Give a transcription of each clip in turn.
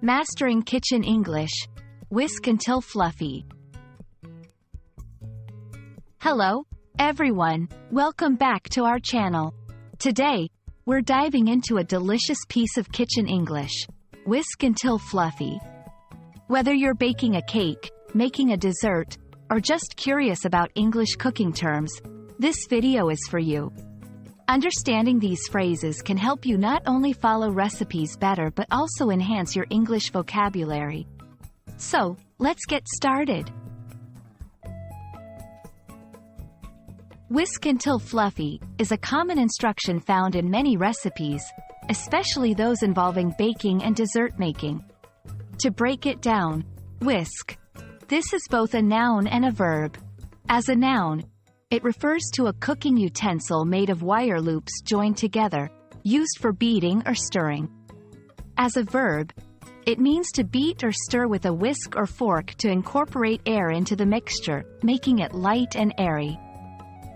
Mastering Kitchen English. Whisk Until Fluffy. Hello, everyone. Welcome back to our channel. Today, we're diving into a delicious piece of kitchen English. Whisk Until Fluffy. Whether you're baking a cake, making a dessert, or just curious about English cooking terms, this video is for you. Understanding these phrases can help you not only follow recipes better but also enhance your English vocabulary. So, let's get started. Whisk until fluffy is a common instruction found in many recipes, especially those involving baking and dessert making. To break it down, whisk. This is both a noun and a verb. As a noun, it refers to a cooking utensil made of wire loops joined together, used for beating or stirring. As a verb, it means to beat or stir with a whisk or fork to incorporate air into the mixture, making it light and airy.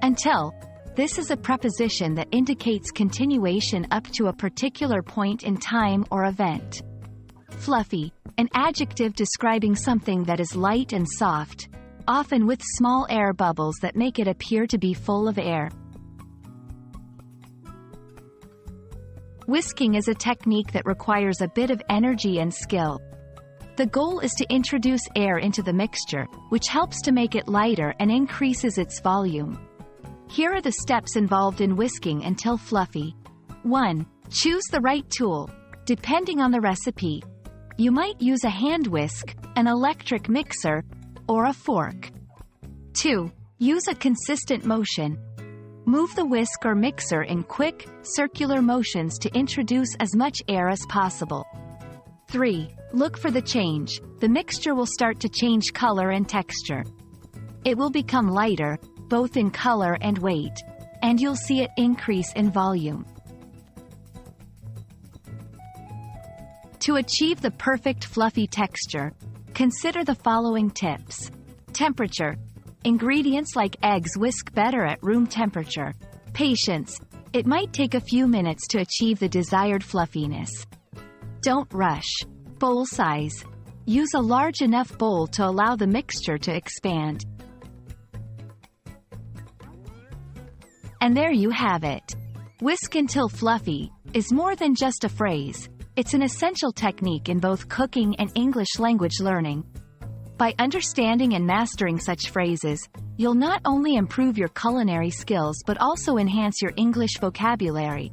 Until. This is a preposition that indicates continuation up to a particular point in time or event. Fluffy, an adjective describing something that is light and soft, often with small air bubbles that make it appear to be full of air. Whisking is a technique that requires a bit of energy and skill. The goal is to introduce air into the mixture, which helps to make it lighter and increases its volume. Here are the steps involved in whisking until fluffy. 1. Choose the right tool. Depending on the recipe, you might use a hand whisk, an electric mixer, or a fork. 2. Use a consistent motion. Move the whisk or mixer in quick, circular motions to introduce as much air as possible. 3. Look for the change. The mixture will start to change color and texture. It will become lighter, both in color and weight, and you'll see it increase in volume. To achieve the perfect fluffy texture, consider the following tips. Temperature. Ingredients like eggs whisk better at room temperature. Patience. It might take a few minutes to achieve the desired fluffiness. Don't rush. Bowl size. Use a large enough bowl to allow the mixture to expand. And there you have it. Whisk until fluffy is more than just a phrase. It's an essential technique in both cooking and English language learning. By understanding and mastering such phrases, you'll not only improve your culinary skills but also enhance your English vocabulary.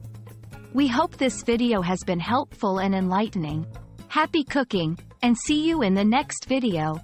We hope this video has been helpful and enlightening. Happy cooking, and see you in the next video.